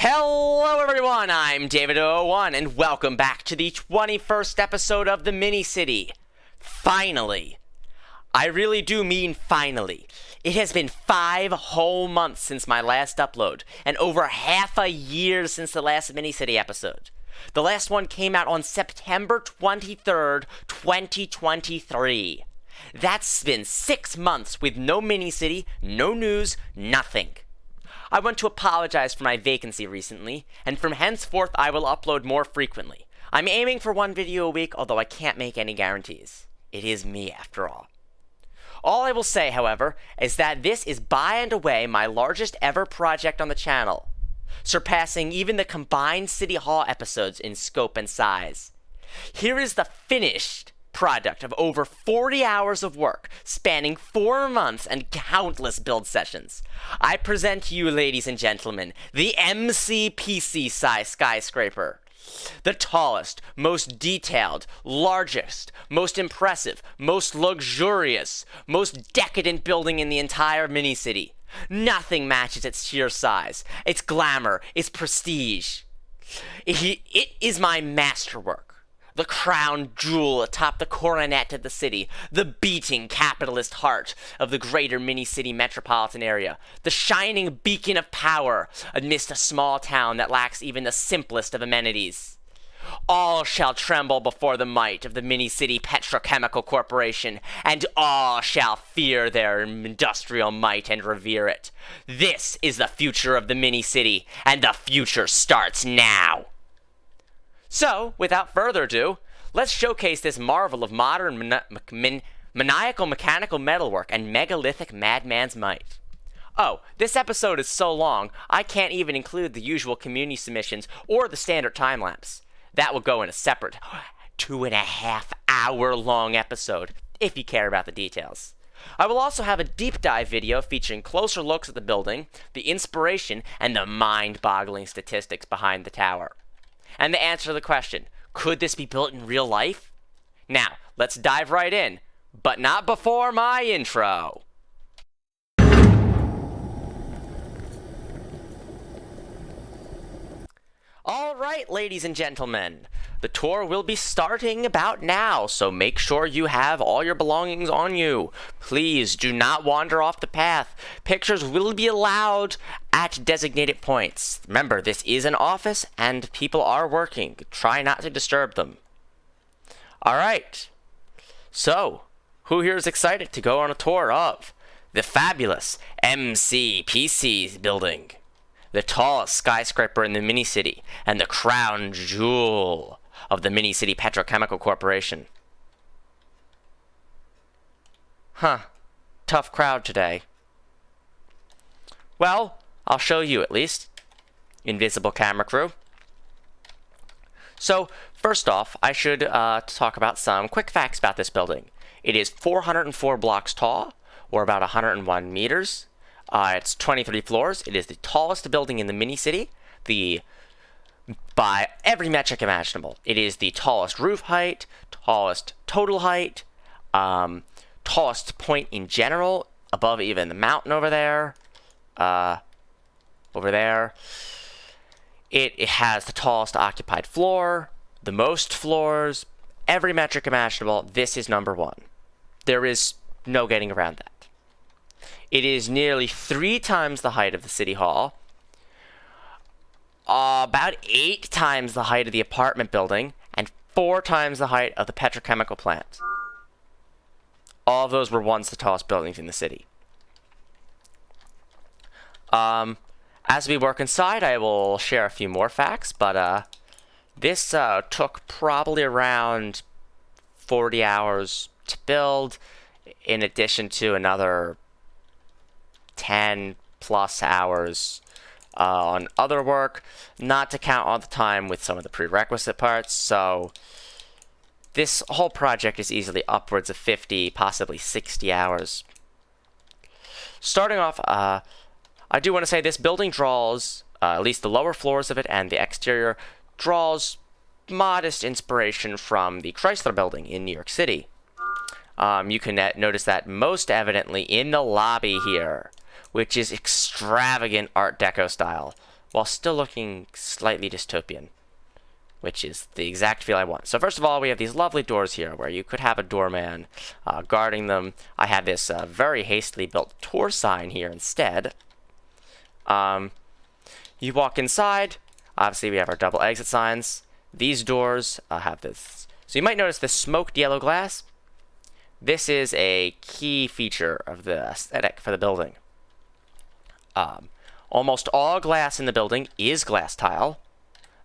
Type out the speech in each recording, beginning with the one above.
Hello everyone, I'm David01 and welcome back to the 21st episode of the Mini-City. Finally. I really do mean finally. It has been 5 whole months since my last upload, and over half a year since the last Mini-City episode. The last one came out on September 23rd, 2023. That's been 6 months with no Mini-City, no news, nothing. I want to apologize for my vacancy recently, and from henceforth I will upload more frequently. I'm aiming for 1 video a week, although I can't make any guarantees. It is me, after all. All I will say, however, is that this is by and away my largest ever project on the channel, surpassing even the combined City Hall episodes in scope and size. Here is the finished product of over 40 hours of work, spanning 4 months and countless build sessions. I present to you, ladies and gentlemen, the MCPC Skyscraper. The tallest, most detailed, largest, most impressive, most luxurious, most decadent building in the entire mini-city. Nothing matches its sheer size, its glamour, its prestige. It is my masterwork. The crown jewel atop the coronet of the city, the beating capitalist heart of the greater mini-city metropolitan area, the shining beacon of power amidst a small town that lacks even the simplest of amenities. All shall tremble before the might of the mini-city petrochemical corporation, and all shall fear their industrial might and revere it. This is the future of the mini-city, and the future starts now. So, without further ado, let's showcase this marvel of modern maniacal mechanical metalwork and megalithic madman's might. Oh, this episode is so long, I can't even include the usual community submissions or the standard time-lapse. That will go in a separate 2.5-hour long episode, if you care about the details. I will also have a deep dive video featuring closer looks at the building, the inspiration, and the mind-boggling statistics behind the tower. And the answer to the question, could this be built in real life? Now, let's dive right in, but not before my intro. Alright, ladies and gentlemen, the tour will be starting about now, so make sure you have all your belongings on you. Please do not wander off the path. Pictures will be allowed at designated points. Remember, this is an office and people are working. Try not to disturb them. Alright, so who here is excited to go on a tour of the fabulous MCPC building? The tallest skyscraper in the mini-city, and the crown jewel of the mini-city petrochemical corporation. Tough crowd today. Well, I'll show you at least. Invisible camera crew. So, first off, I should talk about some quick facts about this building. It is 404 blocks tall, or about 101 meters. It's 23 floors. It is the tallest building in the mini-city, by every metric imaginable. It is the tallest roof height, tallest total height, tallest point in general, above even the mountain over there. It has the tallest occupied floor, the most floors, every metric imaginable. This is number 1. There is no getting around that. It is nearly 3 times the height of the City Hall, about 8 times the height of the apartment building, and 4 times the height of the petrochemical plant. All of those were once the tallest buildings in the city. As we work inside, I will share a few more facts, but this took probably around 40 hours to build, in addition to another 10 plus hours on other work, not to count all the time with some of the prerequisite parts. So this whole project is easily upwards of 50, possibly 60 hours. Starting off, I do want to say this building draws, at least the lower floors of it and the exterior, draws modest inspiration from the Chrysler Building in New York City. You can notice that most evidently in the lobby here, which is extravagant Art Deco style. while still looking slightly dystopian, which is the exact feel I want. So first of all, we have these lovely doors here where you could have a doorman guarding them. I have this very hastily built tour sign here instead. You walk inside. Obviously, we have our double exit signs. These doors have this. So you might notice this smoked yellow glass. This is a key feature of the aesthetic for the building. Almost all glass in the building is glass tile.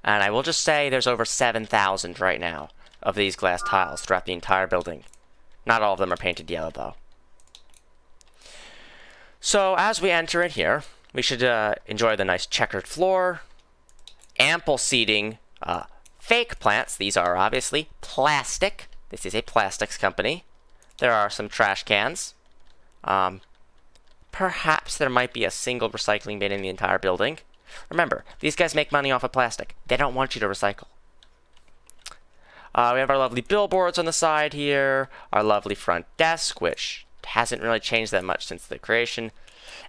And I will just say there's over 7,000 right now of these glass tiles throughout the entire building. Not all of them are painted yellow, though. So as we enter in here, we should enjoy the nice checkered floor, ample seating, fake plants. These are obviously plastic. This is a plastics company. There are some trash cans. Perhaps there might be a single recycling bin in the entire building. Remember, these guys make money off of plastic. They don't want you to recycle. We have our lovely billboards on the side here, our lovely front desk, which hasn't really changed that much since the creation.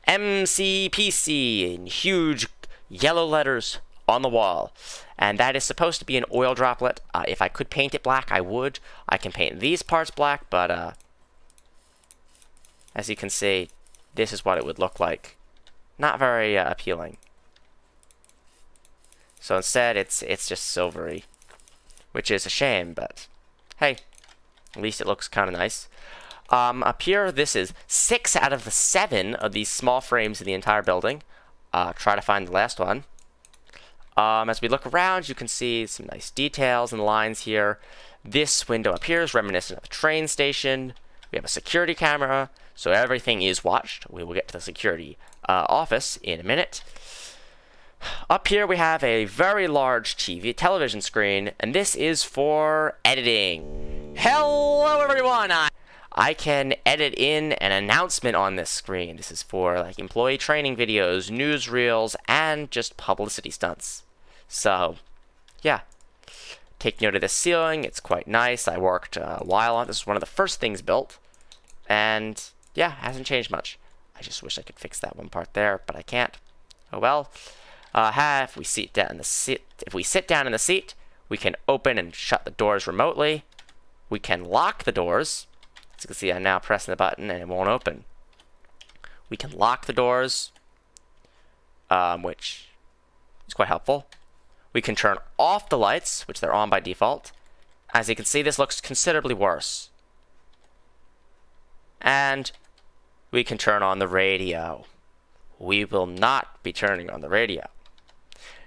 MCPC in huge yellow letters on the wall. And that is supposed to be an oil droplet. If I could paint it black, I would. I can paint these parts black, but as you can see, this is what it would look like. Not very appealing. So instead, it's just silvery, which is a shame, but hey, at least it looks kind of nice. Up here, this is 6 out of the 7 of these small frames in the entire building. Try to find the last one. As we look around, you can see some nice details and lines here. This window up here is reminiscent of a train station. We have a security camera, so everything is watched. We will get to the security office in a minute. Up here we have a very large television screen, and this is for editing. Hello everyone! I can edit in an announcement on this screen. This is for like employee training videos, newsreels, and just publicity stunts. So, yeah. Take note of the ceiling. It's quite nice. I worked a while on it. This is one of the first things built. And, yeah, hasn't changed much. I just wish I could fix that one part there, but I can't. Oh well. If we sit down in the seat, we can open and shut the doors remotely. We can lock the doors. As you can see, I'm now pressing the button and it won't open. We can lock the doors, which is quite helpful. We can turn off the lights, which they're on by default. As you can see, this looks considerably worse. And we can turn on the radio. We will not be turning on the radio.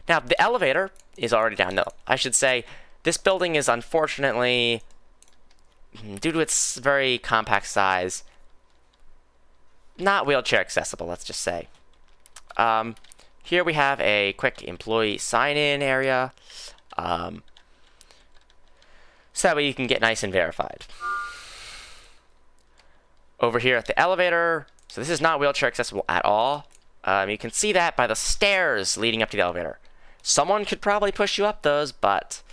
Now, the elevator is already down. No, I should say, this building is unfortunately, due to its very compact size, not wheelchair accessible, let's just say. Here we have a quick employee sign-in area, so that way you can get nice and verified. Over here at the elevator, so this is not wheelchair accessible at all. You can see that by the stairs leading up to the elevator. Someone could probably push you up those, but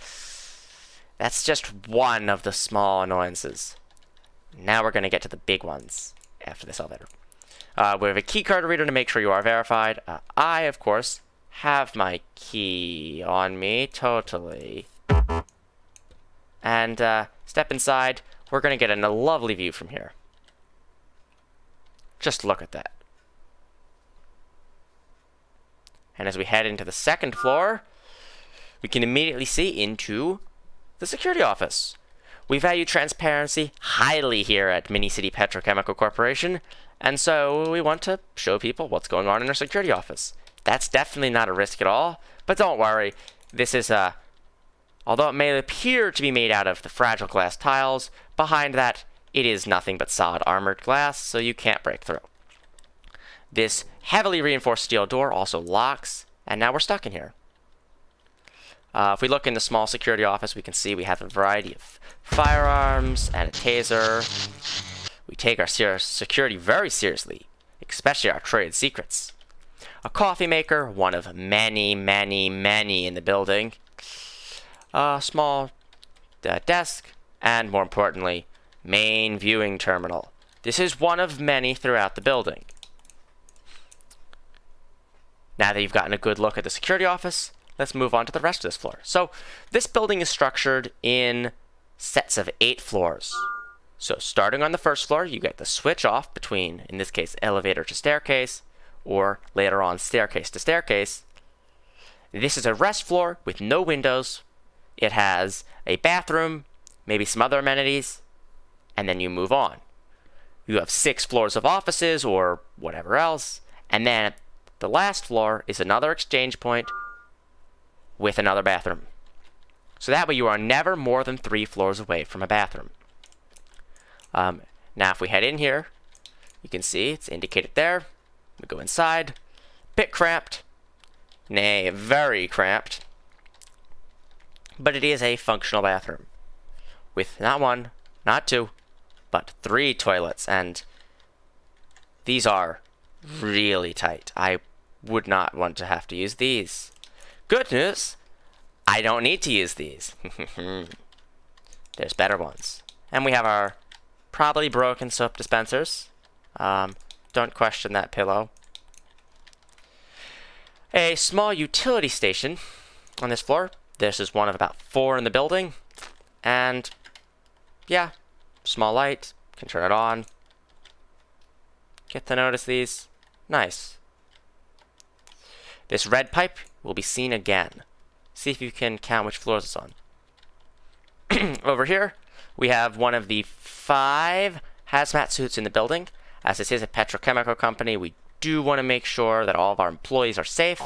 that's just one of the small annoyances. Now we're going to get to the big ones after this elevator. We have a key card reader to make sure you are verified. I, of course, have my key on me, totally. And step inside. We're going to get a lovely view from here. Just look at that. And as we head into the second floor, we can immediately see into the security office. We value transparency highly here at Mini City Petrochemical Corporation, and so we want to show people what's going on in our security office. That's definitely not a risk at all, but don't worry. This is although it may appear to be made out of the fragile glass tiles, behind that it is nothing but solid armored glass, so you can't break through. This heavily reinforced steel door also locks, and now we're stuck in here. If we look in the small security office, we can see we have a variety of firearms and a taser. We take our security very seriously, especially our trade secrets. A coffee maker, one of many, many, many in the building. A small desk, and more importantly, main viewing terminal. This is one of many throughout the building. Now that you've gotten a good look at the security office, let's move on to the rest of this floor. So this building is structured in sets of 8 floors. So starting on the first floor, you get the switch off between, in this case, elevator to staircase, or later on, staircase to staircase. This is a rest floor with no windows. It has a bathroom, maybe some other amenities, and then you move on. You have 6 floors of offices or whatever else, and then the last floor is another exchange point with another bathroom. So that way you are never more than 3 floors away from a bathroom. Now if we head in here, you can see it's indicated there. We go inside. Bit cramped. Nay, very cramped. But it is a functional bathroom. With not 1, not 2, but 3 toilets. And these are really tight. I would not want to have to use these. Good news, I don't need to use these. There's better ones. And we have our probably broken soap dispensers. Don't question that pillow. A small utility station on this floor. This is one of about 4 in the building. And yeah, small light. Can turn it on. Get to notice these. Nice. This red pipe will be seen again. See if you can count which floors it's on. Over here, we have one of the 5 hazmat suits in the building. As this is a petrochemical company, we do want to make sure that all of our employees are safe.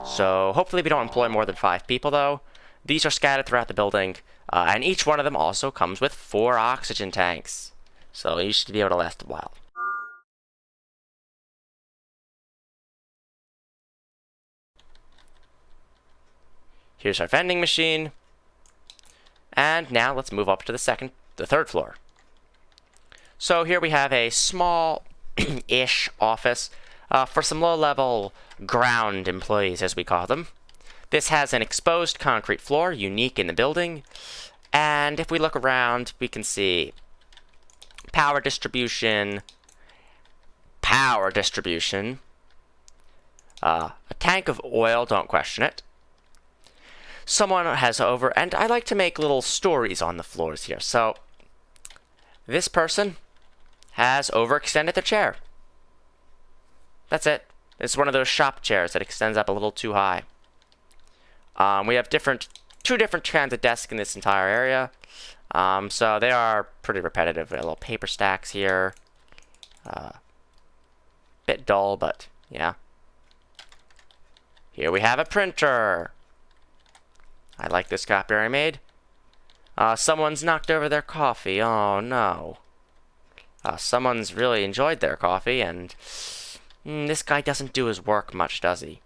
So hopefully we don't employ more than 5 people, though. These are scattered throughout the building, and each one of them also comes with 4 oxygen tanks. So you should be able to last a while. Here's our vending machine. And now let's move up to the 3rd floor. So here we have a small-ish office for some low-level ground employees, as we call them. This has an exposed concrete floor, unique in the building. And if we look around, we can see power distribution, a tank of oil, don't question it. Someone has and I like to make little stories on the floors here. So this person has overextended their chair. That's it. It's one of those shop chairs that extends up a little too high. We have 2 different kinds of desks in this entire area. So they are pretty repetitive. Little paper stacks here. Bit dull, but yeah. Here we have a printer. I like this copier I made. Someone's knocked over their coffee. Oh no. Someone's really enjoyed their coffee, and this guy doesn't do his work much, does he?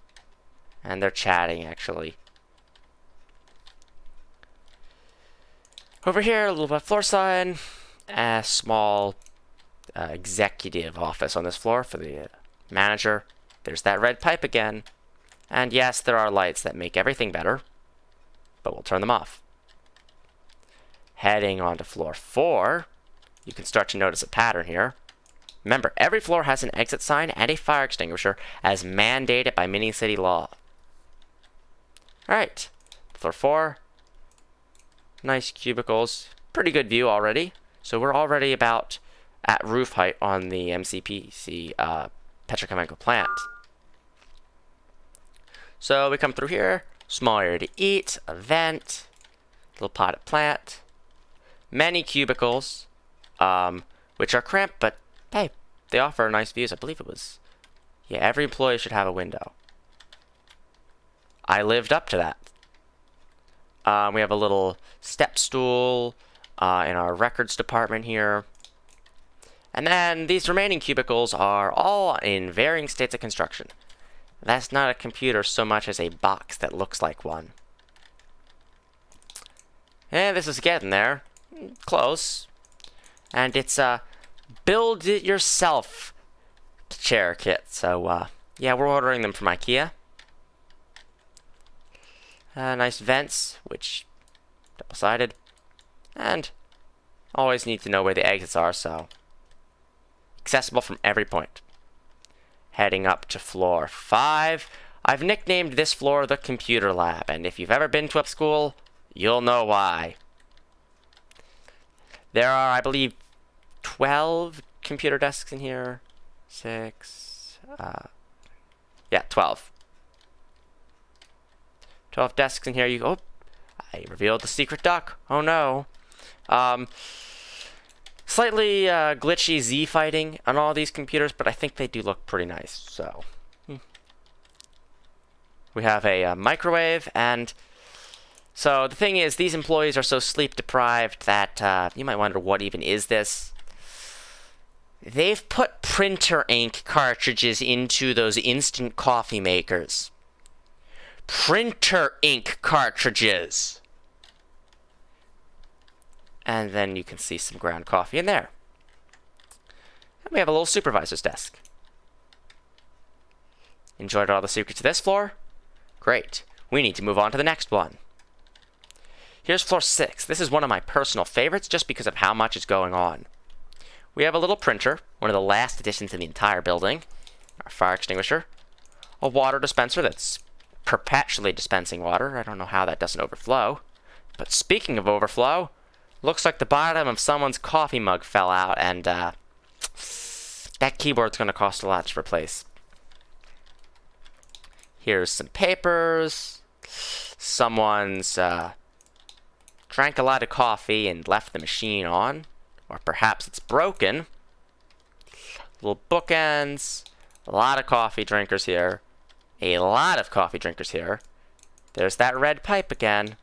And they're chatting, actually. Over here, a little bit of floor sign. A small executive office on this floor for the manager. There's that red pipe again. And yes, there are lights that make everything better, but we'll turn them off. Heading on to floor 4, you can start to notice a pattern here. Remember, every floor has an exit sign and a fire extinguisher as mandated by mini-city law. Alright, floor 4. Nice cubicles. Pretty good view already. So we're already about at roof height on the MCPC petrochemical plant. So we come through here. Small area to eat, a vent, little potted plant, many cubicles, which are cramped, but hey, they offer nice views. I believe it was, yeah, every employee should have a window. I lived up to that. We have a little step stool in our records department here. And then these remaining cubicles are all in varying states of construction. That's not a computer so much as a box that looks like one. And this is getting there. Close. And it's a build-it-yourself chair kit. So, yeah, we're ordering them from IKEA. Nice vents, which double-sided. And always need to know where the exits are, so accessible from every point. heading up to floor 5. I've nicknamed this floor the computer lab, and if you've ever been to a school, you'll know why. There are, I believe, 12 computer desks in here. 12. 12 desks in here. I revealed the secret duck. Oh no. Slightly glitchy Z fighting on all these computers, but I think they do look pretty nice. So we have a microwave, and so the thing is, these employees are so sleep deprived that you might wonder, what even is this? They've put printer ink cartridges into those instant coffee makers. Printer ink cartridges! And then you can see some ground coffee in there. And we have a little supervisor's desk. Enjoyed all the secrets of this floor? Great. We need to move on to the next one. Here's floor 6. This is one of my personal favorites just because of how much is going on. We have a little printer, one of the last additions in the entire building, our fire extinguisher, a water dispenser that's perpetually dispensing water. I don't know how that doesn't overflow. But speaking of overflow, looks like the bottom of someone's coffee mug fell out, and that keyboard's going to cost a lot to replace. Here's some papers. Someone's drank a lot of coffee and left the machine on. Or perhaps it's broken. Little bookends. A lot of coffee drinkers here. A lot of coffee drinkers here. There's that red pipe again.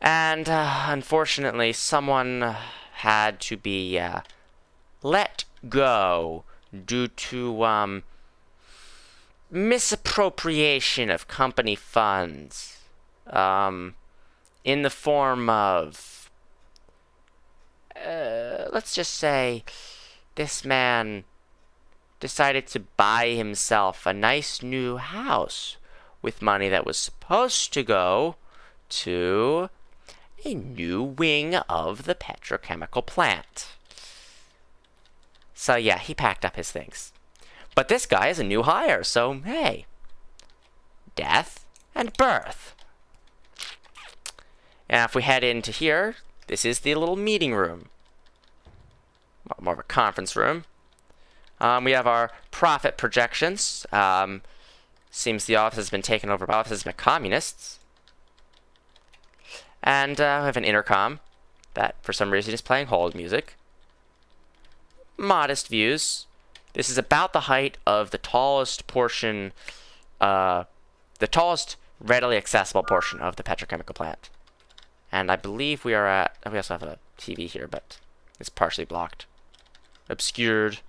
And unfortunately, someone had to be let go due to misappropriation of company funds in the form of, let's just say, this man decided to buy himself a nice new house with money that was supposed to go to a new wing of the petrochemical plant. So yeah, he packed up his things. But this guy is a new hire, so hey, death and birth. Now if we head into here, this is the little meeting room. Well, more of a conference room. We have our profit projections. Seems the office has been taken over by offices by communists. And we have an intercom that, for some reason, is playing hold music. Modest views. This is about the height of the tallest portion, the tallest readily accessible portion of the petrochemical plant. And I believe we are at, we also have a TV here, but it's partially blocked. Obscured.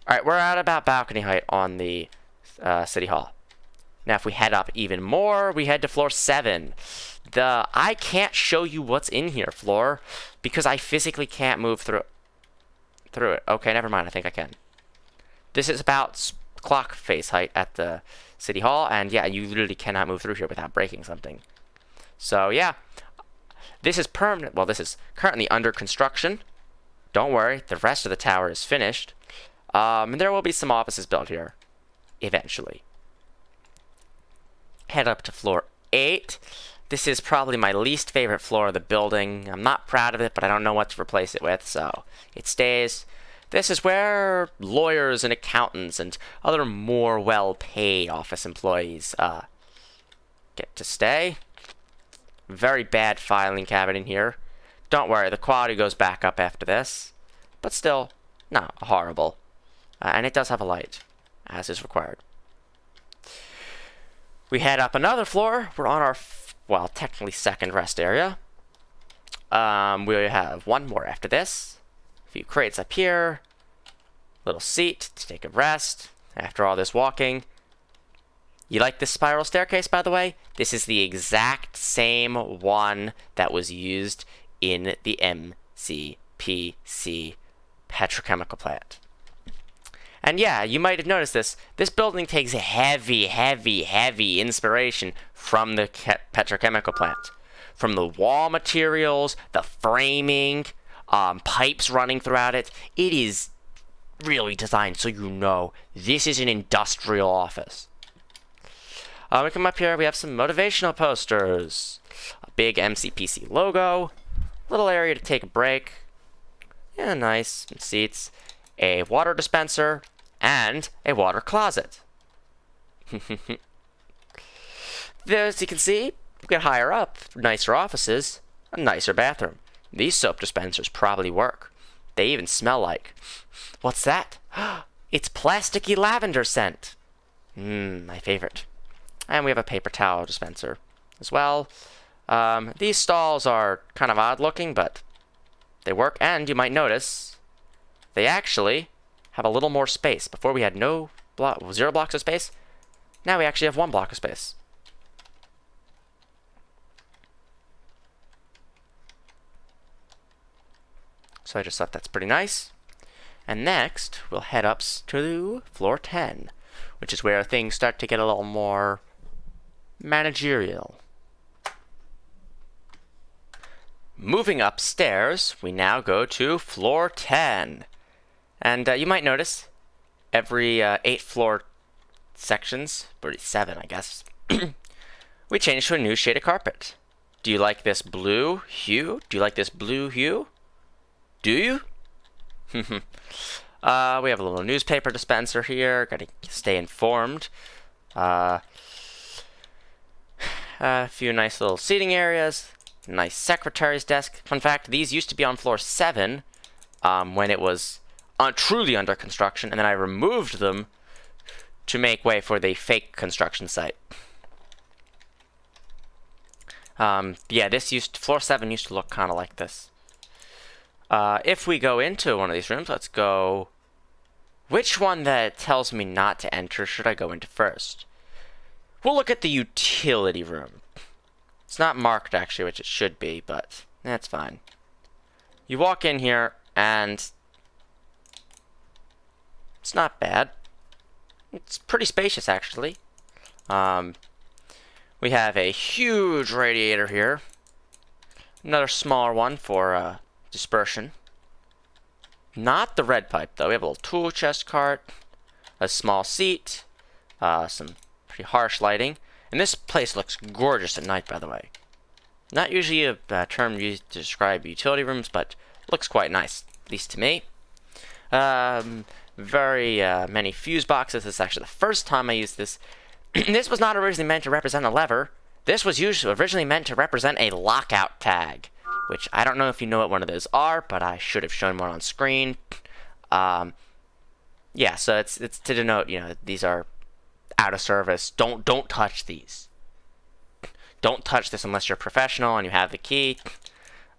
Alright, we're at about balcony height on the City Hall. Now if we head up even more, we head to floor 7. I can't show you what's in here floor because I physically can't move through it. Okay, never mind, I think I can. This is about clock face height at the City Hall, and yeah, you literally cannot move through here without breaking something. So yeah, this is permanent. Well, this is currently under construction. Don't worry, the rest of the tower is finished. And there will be some offices built here eventually. Head up to floor 8. This is probably my least favorite floor of the building. I'm not proud of it, but I don't know what to replace it with, so it stays. This is where lawyers and accountants and other more well-paid office employees get to stay. Very bad filing cabinet in here. Don't worry, the quality goes back up after this, but still not horrible. And it does have a light, as is required. We head up another floor. We're on our, well, technically second rest area. We have one more after this. A few crates up here. Little seat to take a rest after all this walking. You like this spiral staircase, by the way? This is the exact same one that was used in the MCPC petrochemical plant. And yeah, you might have noticed this. This building takes heavy inspiration from the petrochemical plant. From the wall materials, the framing, pipes running throughout it. It is really designed so you know this is an industrial office. We come up here, we have some motivational posters. A big MCPC logo. Little area to take a break. Yeah, nice. Some seats. A water dispenser. And a water closet. There, as you can see, we get higher up. Nicer offices. A nicer bathroom. These soap dispensers probably work. They even smell like... What's that? It's plasticky lavender scent. My favorite. And we have a paper towel dispenser as well. These stalls are kind of odd looking, but they work. And you might notice they actually have a little more space. Before we had 0 blocks of space. Now we actually have 1 block of space. So I just thought that's pretty nice. And next, we'll head up to floor 10, which is where things start to get a little more managerial. Moving upstairs, we now go to floor 10. And you might notice every 8 floor sections, 7 I guess, we change to a new shade of carpet. Do you like this blue hue? Do you like this blue hue? Do you? We have a little newspaper dispenser here. Gotta stay informed. A few nice little seating areas. Nice secretary's desk. Fun fact, these used to be on floor 7 when it was truly under construction, and then I removed them to make way for the fake construction site. Yeah, floor 7 used to look kind of like this. If we go into one of these rooms, let's go... Which one that tells me not to enter should I go into first? We'll look at the utility room. It's not marked, actually, which it should be, but that's fine. You walk in here, and it's not bad. It's pretty spacious, actually. We have a huge radiator here. Another smaller one for dispersion. Not the red pipe, though. We have a little tool chest cart, a small seat, some pretty harsh lighting. And this place looks gorgeous at night, by the way. Not usually a term used to describe utility rooms, but looks quite nice, at least to me. Very many fuse boxes. This is actually the first time I used this. This was not originally meant to represent a lever. This was originally meant to represent a lockout tag, which I don't know if you know what one of those are, but I should have shown one on screen. Yeah, so it's to denote, these are out of service. Don't touch these. Don't touch this unless you're professional and you have the key.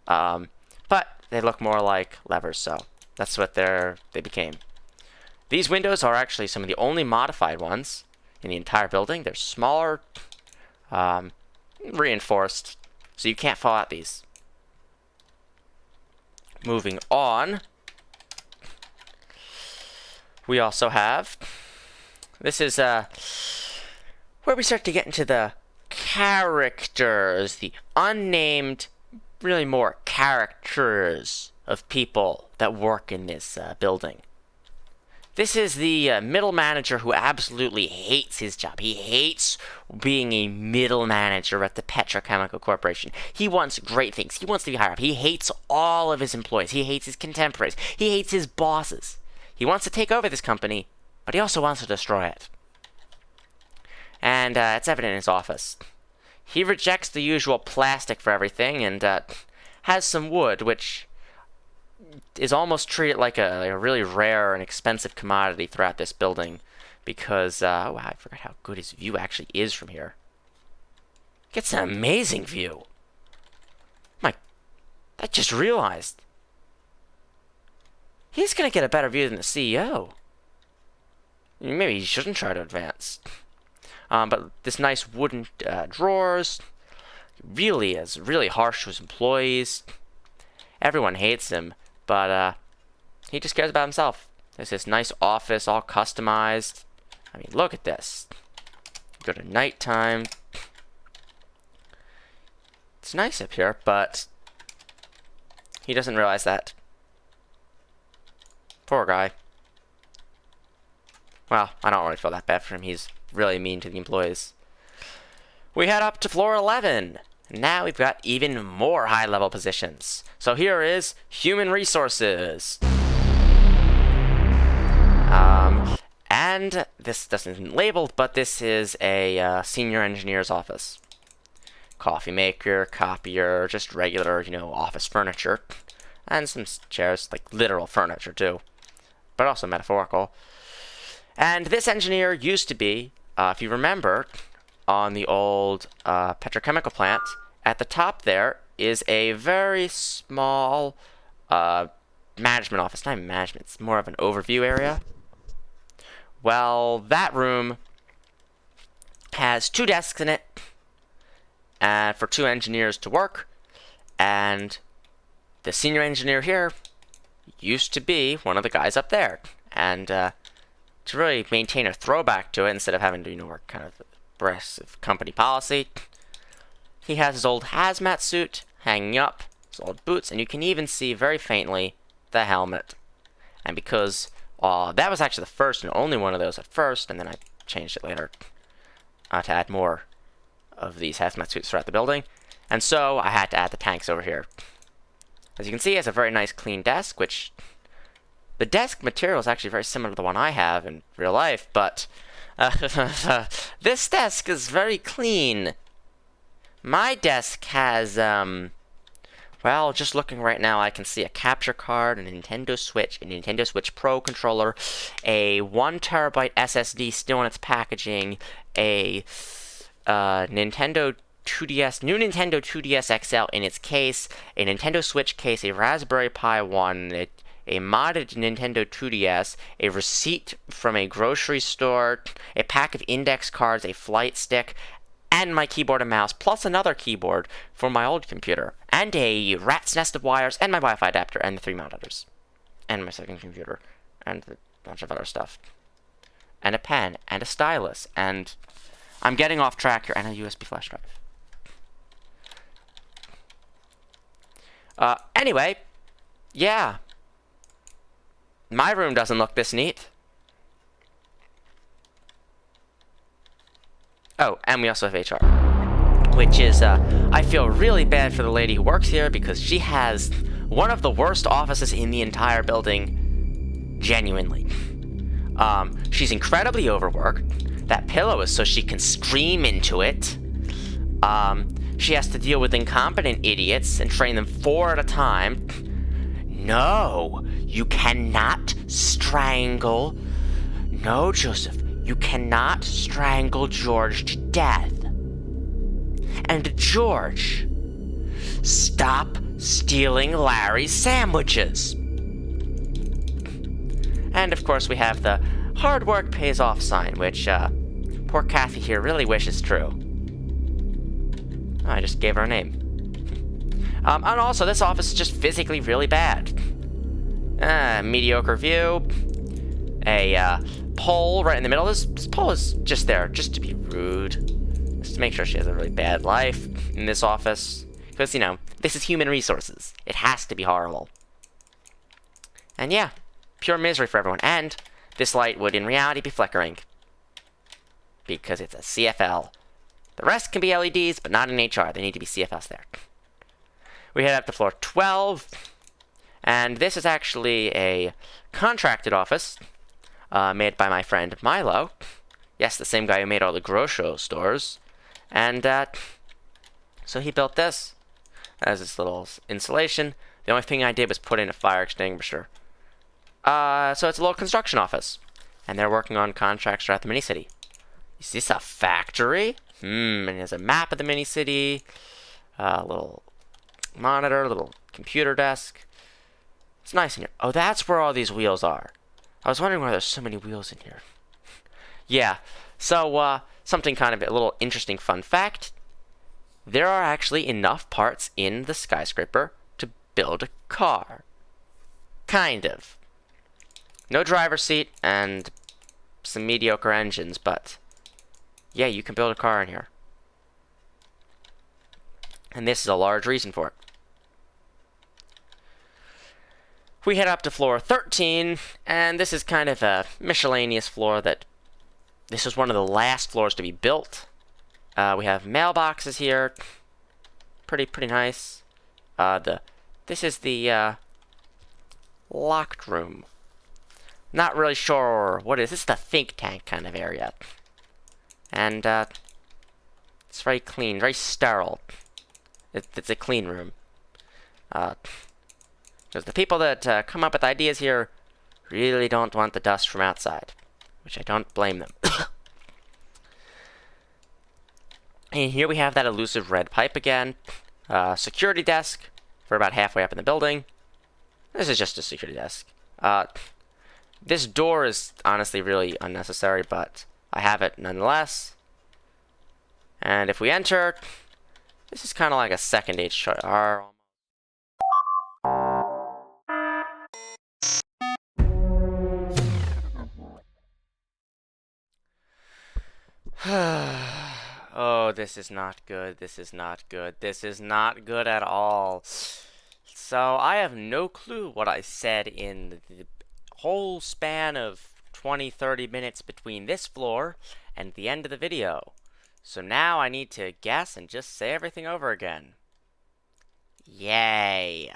But they look more like levers, so that's what they became. These windows are actually some of the only modified ones in the entire building. They're smaller, reinforced, so you can't fall out these. Moving on, we also have, this is where we start to get into the characters, the unnamed, really more characters of people that work in this building. This is the middle manager who absolutely hates his job. He hates being a middle manager at the petrochemical corporation. He wants great things. He wants to be higher up. He hates all of his employees. He hates his contemporaries. He hates his bosses. He wants to take over this company, but he also wants to destroy it. And it's evident in his office. He rejects the usual plastic for everything and has some wood, which is almost treated like a really rare and expensive commodity throughout this building, because wow, I forgot how good his view actually is from here. Gets an amazing view. I just realized he's gonna get a better view than the CEO. Maybe he shouldn't try to advance. But this nice wooden drawers really is really harsh to his employees. Everyone hates him. But he just cares about himself. There's this nice office, all customized. I mean, look at this. Go to nighttime. It's nice up here, but he doesn't realize that. Poor guy. Well, I don't really feel that bad for him. He's really mean to the employees. We head up to floor 11. Now we've got even more high-level positions. So here is human resources. And this isn't labeled, but this is a senior engineer's office. Coffee maker, copier, just regular, office furniture. And some chairs, like literal furniture too, but also metaphorical. And this engineer used to be, if you remember, on the old petrochemical plant. At the top there is a very small management office. Not management, it's more of an overview area. Well, that room has 2 desks in it for 2 engineers to work. And the senior engineer here used to be one of the guys up there. And to really maintain a throwback to it, instead of having to, work kind of aggressive company policy, he has his old hazmat suit hanging up, his old boots, and you can even see very faintly the helmet. And because that was actually the first and only one of those at first, and then I changed it later to add more of these hazmat suits throughout the building. And so I had to add the tanks over here. As you can see, it has a very nice clean desk, which the desk material is actually very similar to the one I have in real life, but this desk is very clean. My desk has, well, just looking right now, I can see a capture card, a Nintendo Switch Pro controller, a 1 terabyte SSD still in its packaging, a Nintendo 2DS, new Nintendo 2DS XL in its case, a Nintendo Switch case, a Raspberry Pi 1, a modded Nintendo 2DS, a receipt from a grocery store, a pack of index cards, a flight stick, and my keyboard and mouse, plus another keyboard for my old computer, and a rat's nest of wires, and my Wi-Fi adapter, and the 3 monitors, and my second computer, and a bunch of other stuff, and a pen, and a stylus, and I'm getting off track here, and a USB flash drive. Anyway, yeah. My room doesn't look this neat. Oh, and we also have HR. Which is, I feel really bad for the lady who works here because she has one of the worst offices in the entire building. Genuinely. She's incredibly overworked. That pillow is so she can scream into it. She has to deal with incompetent idiots and train them 4 at a time. No, you cannot strangle. No, Joseph, you cannot strangle George to death. And George, stop stealing Larry's sandwiches. And of course we have the hard work pays off sign, which poor Kathy here really wishes true. I just gave her a name. And also, this office is just physically really bad. Mediocre view. A pole right in the middle. This pole is just there, just to be rude. Just to make sure she has a really bad life in this office. Because, this is human resources. It has to be horrible. And yeah, pure misery for everyone. And this light would, in reality, be flickering. Because it's a CFL. The rest can be LEDs, but not in HR. They need to be CFLs there. We head up to floor 12. And this is actually a contracted office made by my friend Milo. Yes, the same guy who made all the grocery stores. And so he built this as this little insulation. The only thing I did was put in a fire extinguisher. So it's a little construction office. And they're working on contracts throughout the mini-city. Is this a factory? And there's a map of the mini-city. A little monitor, little computer desk. It's nice in here. Oh, that's where all these wheels are. I was wondering why there's so many wheels in here. Yeah, so something kind of a little interesting fun fact. There are actually enough parts in the skyscraper to build a car. Kind of. No driver's seat and some mediocre engines, but yeah, you can build a car in here. And this is a large reason for it. we head up to floor 13, and this is kind of a miscellaneous floor that this is one of the last floors to be built. We have mailboxes here, pretty nice. This is the locked room. Not really sure what it is. This is the think tank kind of area, and it's very clean, very sterile. It's a clean room. Because the people that come up with ideas here really don't want the dust from outside, which I don't blame them. And here we have that elusive red pipe again. Security desk for about halfway up in the building. This is just a security desk. This door is honestly really unnecessary, but I have it nonetheless. And if we enter, this is kind of like a second HR. Oh, this is not good. This is not good. This is not good at all. So I have no clue what I said in the whole span of 20-30 minutes between this floor and the end of the video. So now I need to guess and just say everything over again. Yay!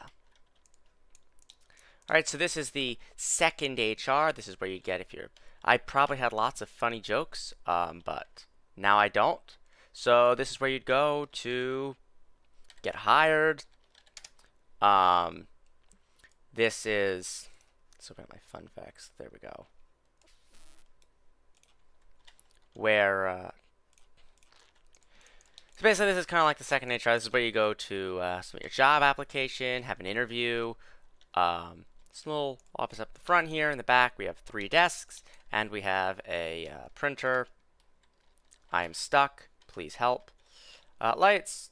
Alright, so this is the second HR. This is where you get if you're... I probably had lots of funny jokes, but now I don't. So this is where you'd go to get hired. This is... Let's look at my fun facts. There we go. Where... So basically this is kind of like the second HR. This is where you go to submit your job application, have an interview. This little office up the front here. In the back we have 3 desks, and we have a printer. I am stuck. Please help. Lights.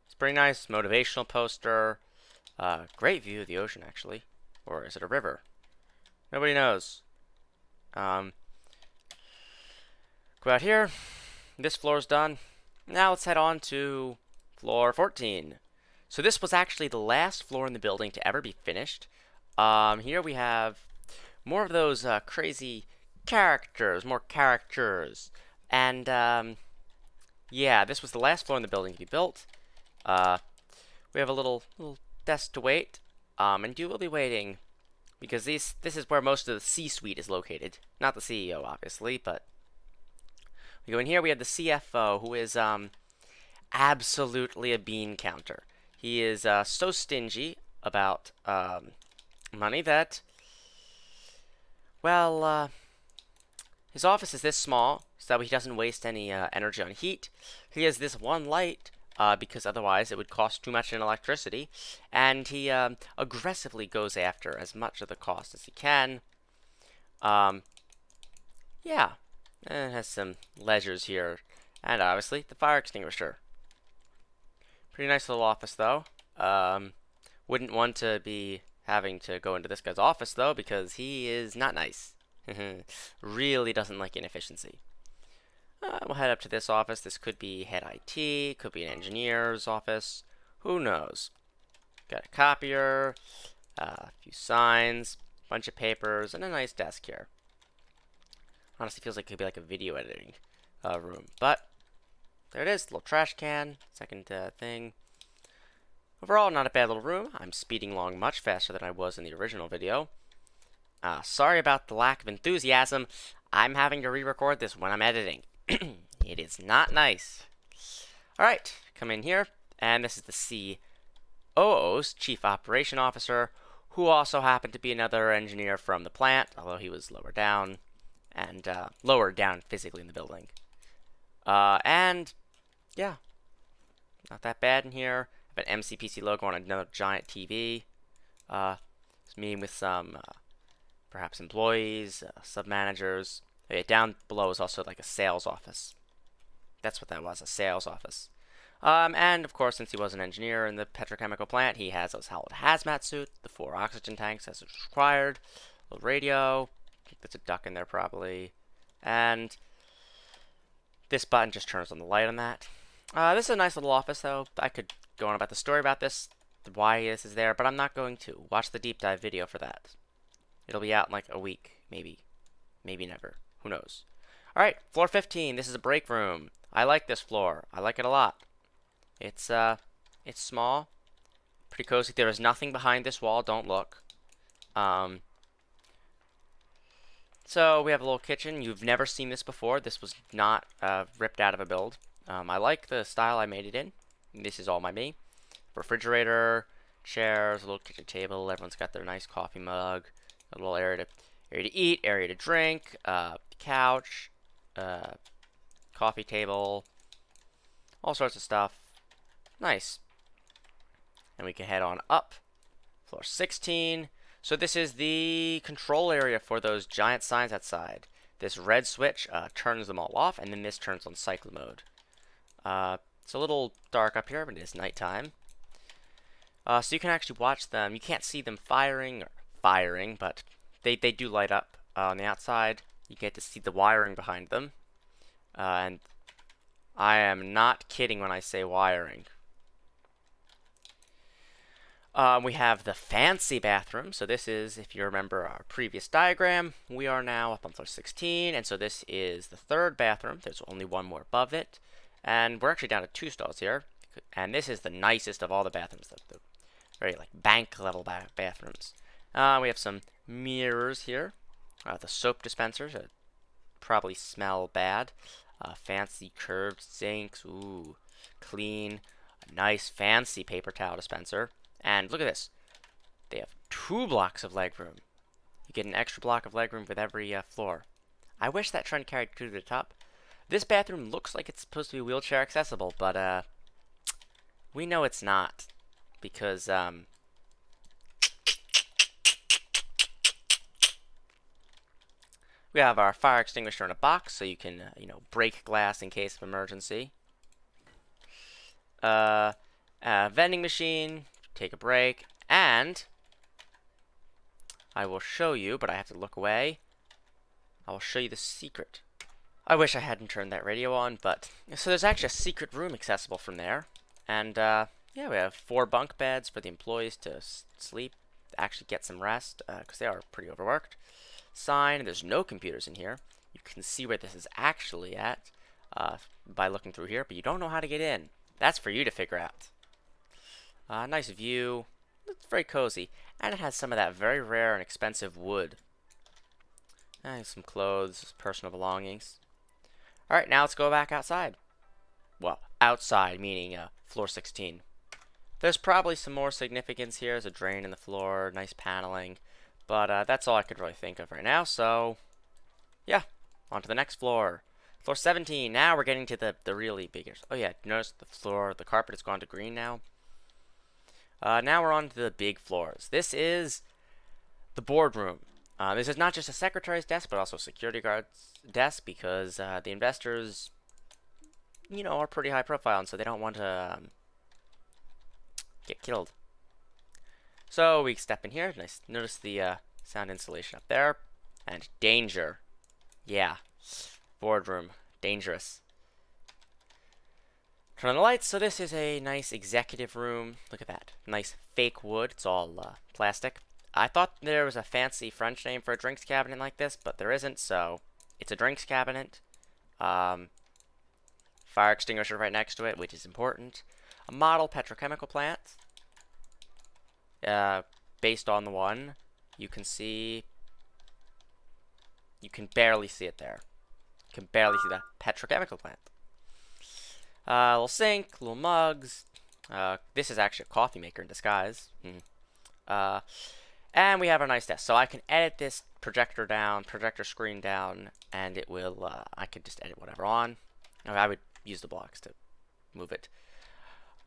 It's pretty nice. Motivational poster. Great view of the ocean, actually. Or is it a river? Nobody knows. Go out here. This floor's done. Now let's head on to floor 14. So this was actually the last floor in the building to ever be finished. Here we have more of those crazy characters, more characters. And yeah, this was the last floor in the building to be built. We have a little desk to wait. And you will be waiting because this is where most of the C-suite is located. Not the CEO, obviously, but we go in here. We have the CFO, who is absolutely a bean counter. He is so stingy about money that, well, his office is this small so that he doesn't waste any energy on heat. He has this one light because otherwise it would cost too much in electricity, and he aggressively goes after as much of the cost as he can. Yeah, and it has some ledgers here, and obviously the fire extinguisher. Pretty nice little office, though. Wouldn't want to be having to go into this guy's office, though, because he is not nice. Really doesn't like inefficiency. We'll head up to this office. This could be head IT, could be an engineer's office. Who knows? Got a copier, a few signs, bunch of papers, and a nice desk here. Honestly, feels like it could be like a video editing room. But there it is, little trash can, second thing. Overall, not a bad little room. I'm speeding along much faster than I was in the original video. Sorry about the lack of enthusiasm. I'm having to re-record this when I'm editing. It is not nice. Alright, come in here, and this is the COO's Chief Operation Officer, who also happened to be another engineer from the plant, although he was lower down, and lower down physically in the building. And, yeah, not that bad in here. I have an MCPC logo on another giant TV. It's meeting with some, perhaps employees, sub-managers. Okay, down below is also like a sales office. That's what that was, a sales office. And, of course, since he was an engineer in the petrochemical plant, he has his hazmat suit, the 4 oxygen tanks as is required, a little radio. I think there's a duck in there probably. And this button just turns on the light on that. This is a nice little office, though. I could go on about the story about this why this is there, but I'm not going to. Watch the deep dive video for that. It'll be out in like a week, maybe. Maybe never. Who knows? Alright, floor 15. This is a break room. I like this floor. I like it a lot. It's small. Pretty cozy. There is nothing behind this wall. Don't look. So we have a little kitchen. You've never seen this before. This was not ripped out of a build. I like the style I made it in. This is all by me. Refrigerator, chairs, a little kitchen table. Everyone's got their nice coffee mug. A little area to eat, area to drink, couch, coffee table, all sorts of stuff. Nice. And we can head on up. Floor 16. So this is the control area for those giant signs outside. This red switch turns them all off, and then this turns on cycle mode. It's a little dark up here, but it is nighttime. So you can actually watch them. You can't see them firing, but they do light up on the outside. You get to see the wiring behind them. And I am not kidding when I say wiring. We have the fancy bathroom. So this is, if you remember our previous diagram, we are now up on floor 16. And so this is the third bathroom. There's only one more above it. And we're actually down to 2 stalls here. And this is the nicest of all the bathrooms. The very like bank level bathrooms. We have some mirrors here. The soap dispensers probably smell bad. Fancy curved sinks. Ooh, clean. A nice fancy paper towel dispenser. And look at this. They have 2 blocks of legroom. You get an extra block of legroom with every floor. I wish that trend carried to the top. This bathroom looks like it's supposed to be wheelchair accessible, but we know it's not. Because, we have our fire extinguisher in a box, so you can, break glass in case of emergency. Vending machine, take a break, and I will show you, but I have to look away. I will show you the secret. I wish I hadn't turned that radio on, but so there's actually a secret room accessible from there, and yeah, we have 4 bunk beds for the employees to sleep, actually get some rest, because they are pretty overworked. Sign, there's no computers in here. You can see where this is actually at by looking through here, but you don't know how to get in. That's for you to figure out. Nice view. It's very cozy, and it has some of that very rare and expensive wood. Some clothes, personal belongings. Alright, now let's go back outside. Well, outside, meaning floor 16. There's probably some more significance here. There's a drain in the floor, nice paneling. But that's all I could really think of right now, so yeah, on to the next floor. Floor 17. Now we're getting to the really bigger. Oh yeah, notice the carpet has gone to green now. Now we're on to the big floors. This is the boardroom. This is not just a secretary's desk, but also a security guard's desk, because the investors, are pretty high profile, and so they don't want to get killed. So we step in here. Nice. Notice the sound insulation up there, and danger. Yeah, boardroom, dangerous. Turn on the lights. So this is a nice executive room. Look at that, nice fake wood. It's all plastic. I thought there was a fancy French name for a drinks cabinet like this, but there isn't, so it's a drinks cabinet. Fire extinguisher right next to it, which is important. A model petrochemical plant. Based on the one, you can barely see it there. You can barely see the petrochemical plant. Little sink, little mugs. This is actually a coffee maker in disguise. And we have our nice desk. So I can edit this projector screen down, and it will, I could just edit whatever on. I would use the blocks to move it.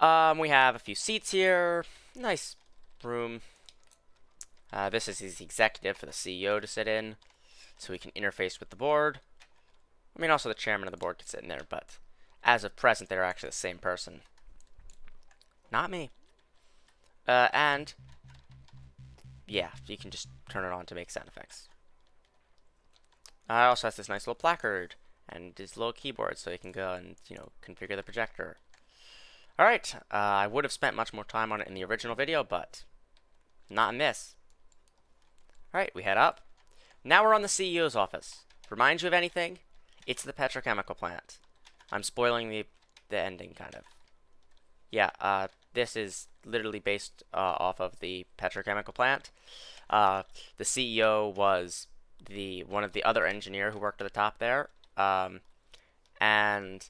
We have a few seats here. Nice room. This is his executive for the CEO to sit in, so he can interface with the board. I mean, also the chairman of the board could sit in there, but as of present, they're actually the same person. Not me. And yeah, you can just turn it on to make sound effects. Also has this nice little placard and his little keyboard, so you can go and configure the projector. Alright, I would have spent much more time on it in the original video, but not in this. Alright, we head up. Now we're on the CEO's office. Remind you of anything? It's the petrochemical plant. I'm spoiling the ending, kind of. Yeah, this is literally based off of the petrochemical plant. The CEO was one of the other engineer who worked at the top there, and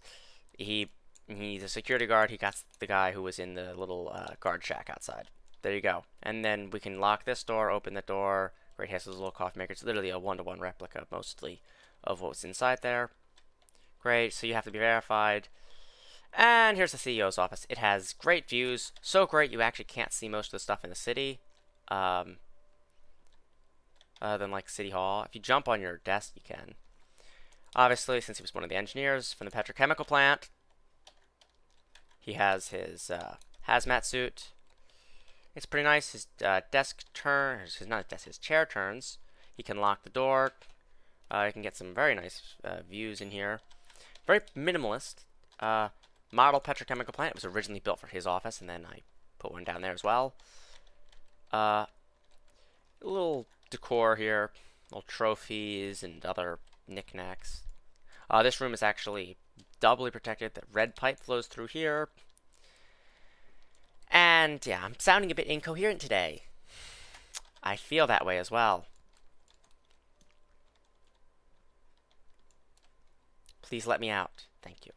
he's a security guard. He got the guy who was in the little guard shack outside. There you go. And then we can lock this door, open the door. Great, has his little coffee maker. It's literally a one-to-one replica, mostly, of what's inside there. Great, so you have to be verified. And here's the CEO's office. It has great views. So great you actually can't see most of the stuff in the city. Other than like City Hall. If you jump on your desk, you can. Obviously, since he was one of the engineers from the petrochemical plant, he has his hazmat suit. It's pretty nice. His desk turns. His chair turns. He can lock the door. You can get some very nice views in here. Very minimalist. Model petrochemical plant. It was originally built for his office, and then I put one down there as well. A little decor here. Little trophies and other knickknacks. This room is actually doubly protected. The red pipe flows through here. And yeah, I'm sounding a bit incoherent today. I feel that way as well. Please let me out. Thank you.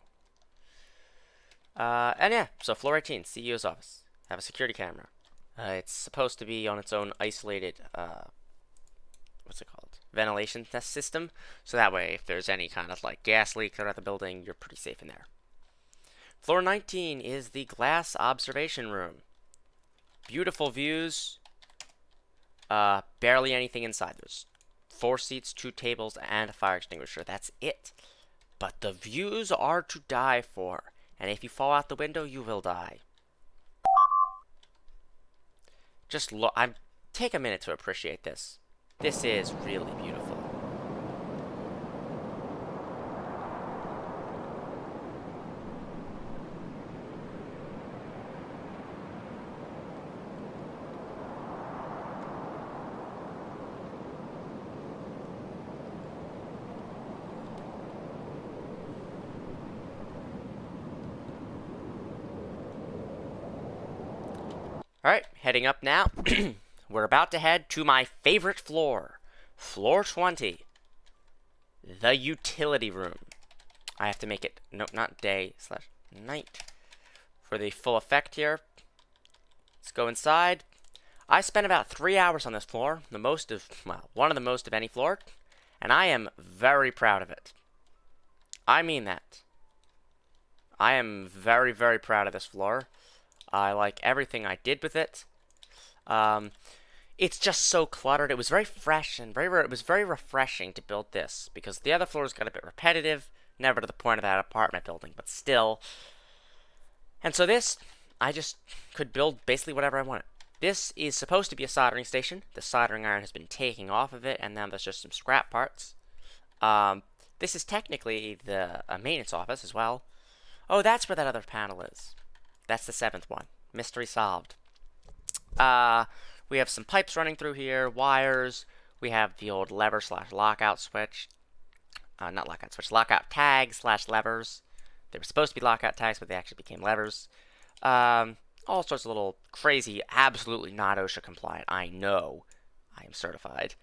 And yeah, so floor 18, CEO's office. Have a security camera. It's supposed to be on its own isolated, what's it called? Ventilation test system. So that way, if there's any kind of like gas leak throughout the building, you're pretty safe in there. Floor 19 is the glass observation room. Beautiful views. Barely anything inside. There's 4 seats, 2 tables, and a fire extinguisher. That's it. But the views are to die for. And if you fall out the window, you will die. Just look. Take a minute to appreciate this. This is really beautiful. Alright, heading up now. We're about to head to my favorite floor. Floor 20. The utility room. I have to make it, no, not day / night. For the full effect here. Let's go inside. I spent about 3 hours on this floor. One of the most of any floor. And I am very proud of it. I mean that. I am very, very proud of this floor. I like everything I did with it. It's just so cluttered. It was very fresh and it was very refreshing to build this because the other floors got a bit repetitive, never to the point of that apartment building, but still. And so this, I just could build basically whatever I wanted. This is supposed to be a soldering station. The soldering iron has been taken off of it, and now there's just some scrap parts. This is technically the maintenance office as well. Oh, that's where that other panel is. That's the 7th one. Mystery solved. We have some pipes running through here, wires. We have the old lever / lockout switch. Not lockout switch, lockout tag / levers. They were supposed to be lockout tags, but they actually became levers. All sorts of little crazy, absolutely not OSHA compliant. I know. I am certified.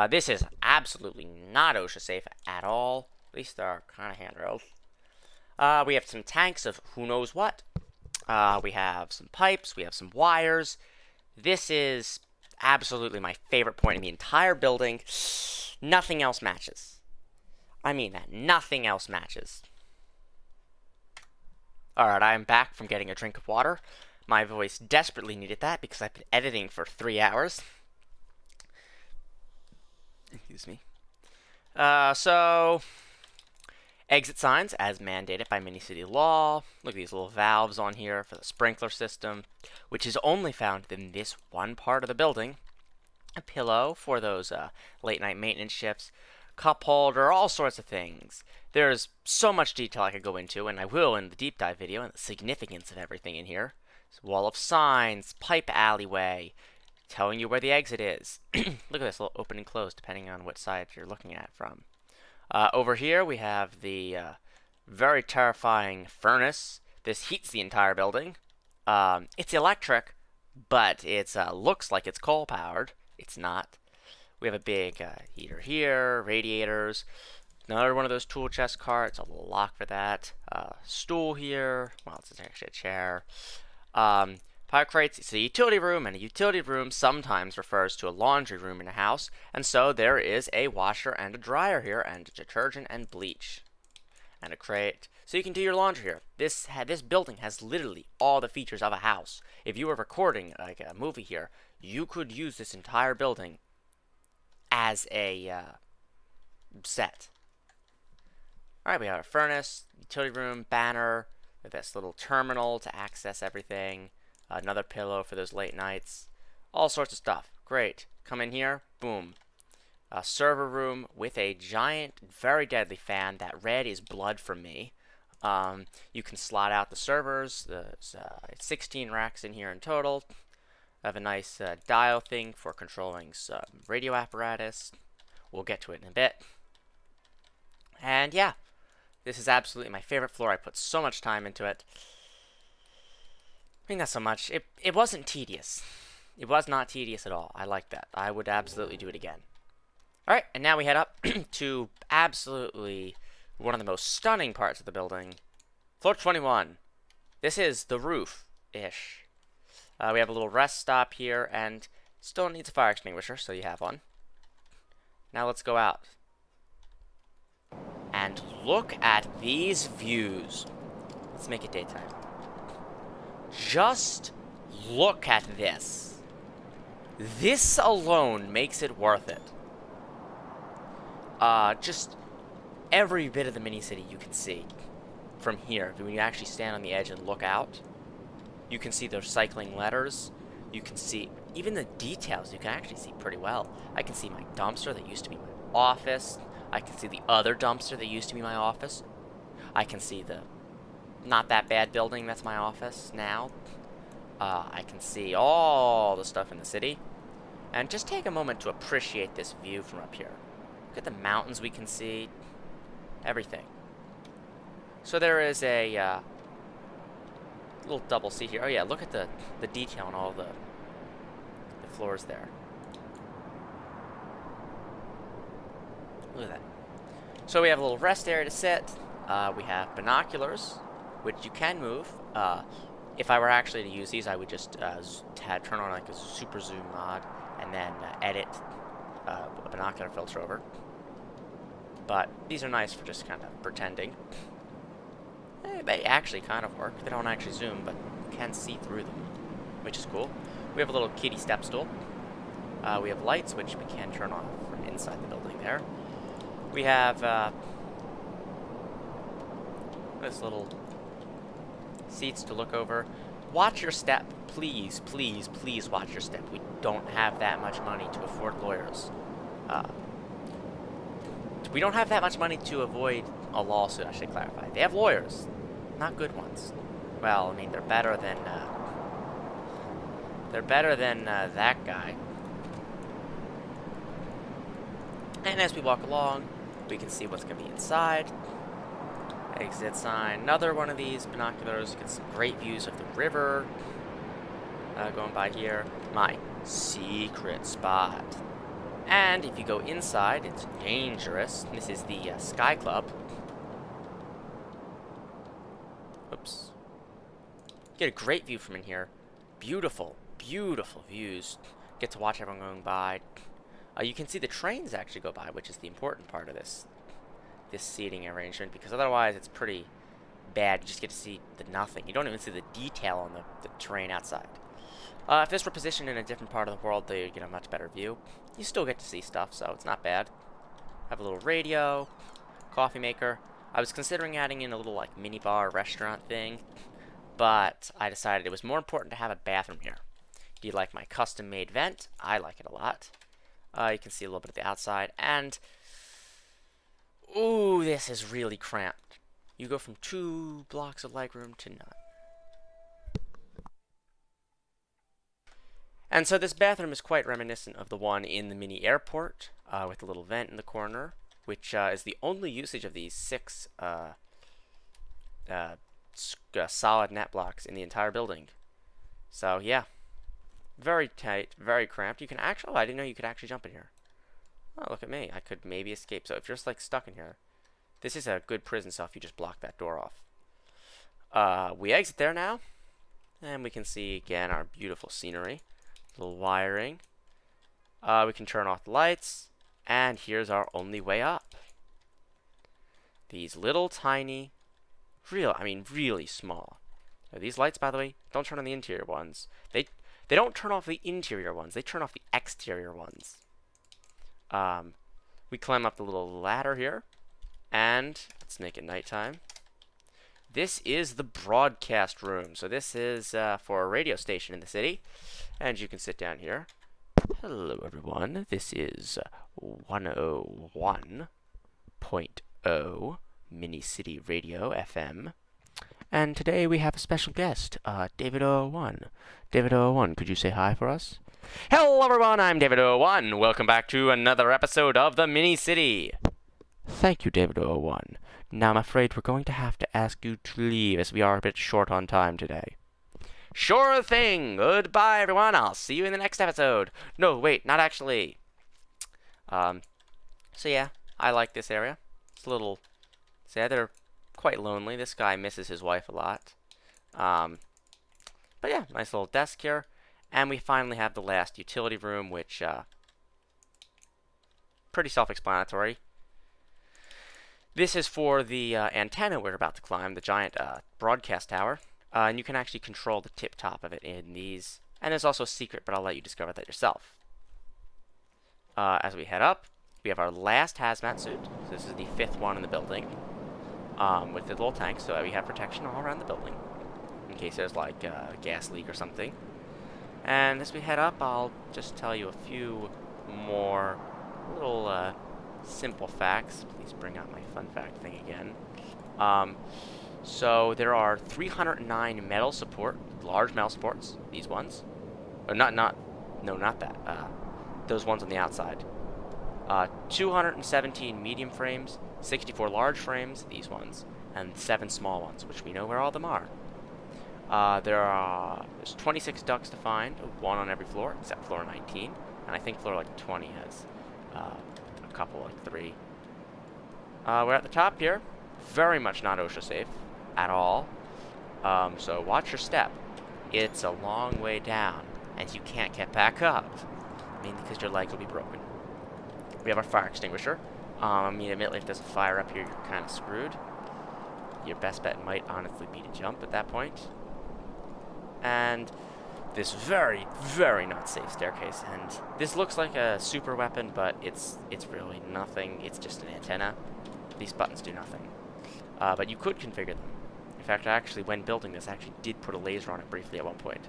This is absolutely not OSHA safe at all. At least there are kind of handrails. We have some tanks of who knows what. We have some pipes. We have some wires. This is absolutely my favorite point in the entire building. Nothing else matches. I mean that. Nothing else matches. Alright, I am back from getting a drink of water. My voice desperately needed that because I've been editing for 3 hours. Excuse me. So... exit signs, as mandated by Mini-City law. Look at these little valves on here for the sprinkler system, which is only found in this one part of the building. A pillow for those late-night maintenance shifts. cup holder, all sorts of things. There's so much detail I could go into, and I will in the deep dive video, and the significance of everything in here. Wall of signs, pipe alleyway, telling you where the exit is. Look at this, little open and close, depending on what side you're looking at it from. Over here, we have the very terrifying furnace. This heats the entire building. It's electric, but it looks like it's coal-powered. It's not. We have a big heater here, radiators, another one of those tool chest carts, a little lock for that, stool here, well, it's actually a chair. Power crates, it's a utility room, and a utility room sometimes refers to a laundry room in a house, and so there is a washer and a dryer here, and detergent and bleach, and a crate, so you can do your laundry here. This building has literally all the features of a house. If you were recording like a movie here, you could use this entire building as a set. Alright, we have a furnace, utility room, banner, with this little terminal to access everything, another pillow for those late nights, all sorts of stuff. Great. Come in here, boom. A server room with a giant, very deadly fan. That red is blood from me. You can slot out the servers. There's 16 racks in here in total. I have a nice dial thing for controlling some radio apparatus. We'll get to it in a bit. And yeah, this is absolutely my favorite floor. I put so much time into it. I mean, not so much. It wasn't tedious. It was not tedious at all. I like that. I would absolutely do it again. Alright, and now we head up to absolutely one of the most stunning parts of the building. Floor 21. This is the roof-ish. We have a little rest stop here, and still needs a fire extinguisher, so you have one. Now let's go out. And look at these views. Let's make it daytime. Just look at this. This alone makes it worth it. Just every bit of the mini-city you can see from here. When you actually stand on the edge and look out, you can see those cycling letters. You can see even the details. You can actually see pretty well. I can see my dumpster that used to be my office. I can see the other dumpster that used to be my office. I can see the not that bad building that's my office now. I can see all the stuff in the city. And just take a moment to appreciate this view from up here. Look at the mountains we can see. Everything. So there is a little double seat here. Oh yeah, look at the detail on all the floors there. Look at that. So we have a little rest area to sit. We have binoculars, which you can move. If I were actually to use these, I would just turn on like a super zoom mod and then edit a binocular filter over. But these are nice for just kind of pretending. They actually kind of work. They don't actually zoom, but you can see through them, which is cool. We have a little kiddie step stool. We have lights, which we can turn on from inside the building there. We have this little seats to look over. Watch your step. Please, please, please watch your step. We don't have that much money to afford lawyers. We don't have that much money to avoid a lawsuit, I should clarify. They have lawyers. Not good ones. Well, I mean, they're better than that guy. And as we walk along, we can see what's going to be inside. Exit sign. Another one of these binoculars. Get some great views of the river going by here. My secret spot. And if you go inside, it's dangerous. This is the Sky Club. Oops. Get a great view from in here. Beautiful, beautiful views. Get to watch everyone going by. You can see the trains actually go by, which is the important part of this seating arrangement, because otherwise it's pretty bad. You just get to see the nothing. You don't even see the detail on the terrain outside. If this were positioned in a different part of the world, you'd get a much better view. You still get to see stuff, so it's not bad. Have a little radio, coffee maker. I was considering adding in a little like mini bar restaurant thing, but I decided it was more important to have a bathroom here. Do you like my custom made vent? I like it a lot. You can see a little bit of the outside, and Ooh, this is really cramped. You go from 2 blocks of legroom to none. And so this bathroom is quite reminiscent of the one in the mini airport, with a little vent in the corner, which is the only usage of these 6 solid net blocks in the entire building. So yeah, very tight, very cramped. You can actually, oh, I didn't know you could actually jump in here. Oh, look at me. I could maybe escape. So if you're just like stuck in here, this is a good prison cell if you just block that door off. We exit there now, and we can see again our beautiful scenery. Little wiring. We can turn off the lights, and here's our only way up. These little tiny, really small. Now, these lights, by the way, don't turn on the interior ones. They don't turn off the interior ones. They turn off the exterior ones. We climb up the little ladder here, and let's make it nighttime. This is the broadcast room. So this is for a radio station in the city, and you can sit down here. Hello, everyone. This is 101.0 Mini City Radio FM. And today we have a special guest, David001. David001, could you say hi for us? Hello, everyone. I'm David001. Welcome back to another episode of the Mini City. Thank you, David001. Now, I'm afraid we're going to have to ask you to leave as we are a bit short on time today. Sure thing. Goodbye, everyone. I'll see you in the next episode. No, wait, not actually. So yeah, I like this area. It's a little, yeah, they're quite lonely. This guy misses his wife a lot. But yeah, nice little desk here. And we finally have the last utility room, which, pretty self-explanatory. This is for the antenna we're about to climb, the giant broadcast tower. And you can actually control the tip top of it in these. And there's also a secret, but I'll let you discover that yourself. As we head up, we have our last hazmat suit. So this is the 5th one in the building. With the little tank, so that we have protection all around the building. In case there's like a gas leak or something. And as we head up, I'll just tell you a few more little simple facts. Please bring out my fun fact thing again. So there are 309 large metal supports. These ones, or not that. Those ones on the outside. 217 medium frames, 64 large frames. These ones, and 7 small ones, which we know where all of them are. There's 26 ducts to find, 1 on every floor, except floor 19, and I think floor like 20 has a couple, like 3. We're at the top here. Very much not OSHA safe at all. So watch your step. It's a long way down, and you can't get back up. Mainly because your legs will be broken. We have our fire extinguisher. Admittedly, if there's a fire up here, you're kind of screwed. Your best bet might honestly be to jump at that point. And this very, very not safe staircase. And this looks like a super weapon, but it's really nothing. It's just an antenna. These buttons do nothing. But you could configure them. In fact, when building this, I actually did put a laser on it briefly at one point.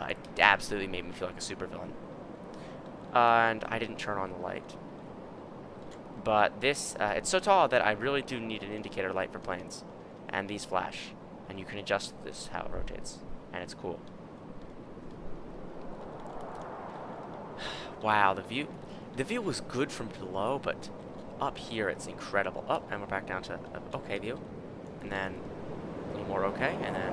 It absolutely made me feel like a supervillain. And I didn't turn on the light. But this, it's so tall that I really do need an indicator light for planes. And these flash. And you can adjust this, how it rotates. And it's cool. Wow, the view was good from below, but up here it's incredible. Oh, and we're back down to okay view. And then a little more okay, and then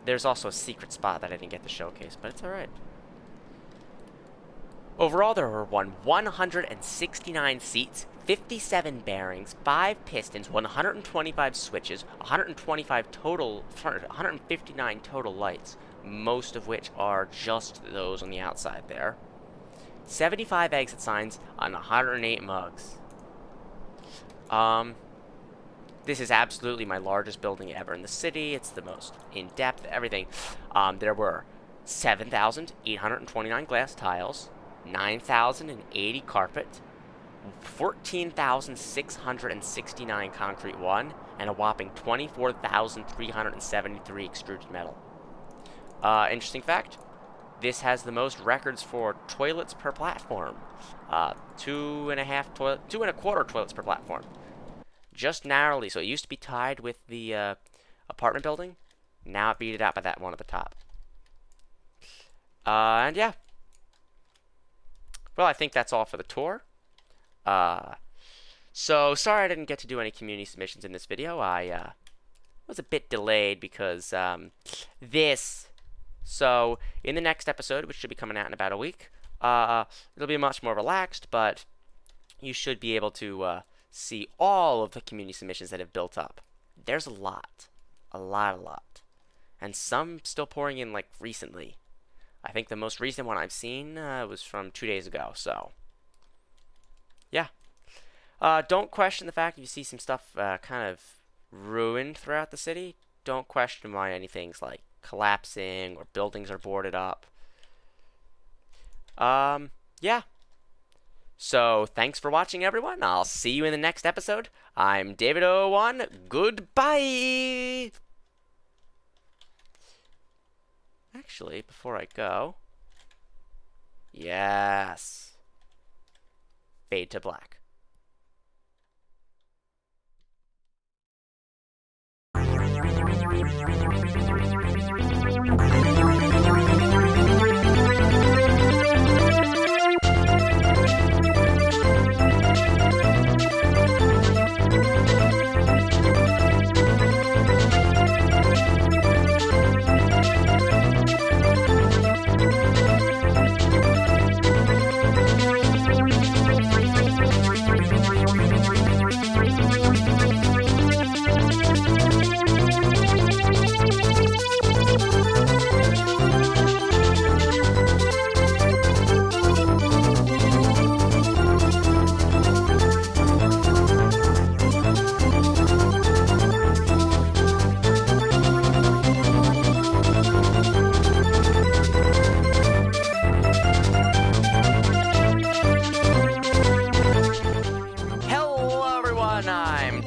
there's also a secret spot that I didn't get to showcase, but it's alright. Overall, there were 169 seats, 57 bearings, 5 pistons, 125 switches, 159 total lights, most of which are just those on the outside there. 75 exit signs on 108 mugs. This is absolutely my largest building ever in the city. It's the most in-depth, everything. There were 7,829 glass tiles, 9,080 carpet, 14,669 concrete one, and a whopping 24,373 extruded metal. Interesting fact, this has the most records for toilets per platform. 2.25 toilets per platform. Just narrowly. So it used to be tied with the apartment building. Now it beat it out by that one at the top. And yeah. Well, I think that's all for the tour. So sorry I didn't get to do any community submissions in this video. I was a bit delayed because So in the next episode, which should be coming out in about a week, it'll be much more relaxed, but you should be able to see all of the community submissions that have built up. There's a lot. A lot. And some still pouring in, like, recently. I think the most recent one I've seen was from 2 days ago, so yeah. Don't question the fact if you see some stuff kind of ruined throughout the city. Don't question why anything's, like, collapsing or buildings are boarded up. Yeah. So, thanks for watching, everyone. I'll see you in the next episode. I'm David01. Goodbye! Actually, before I go... Yes. Fade to black.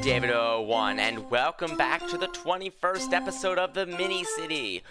David01, and welcome back to the 21st episode of the Mini City.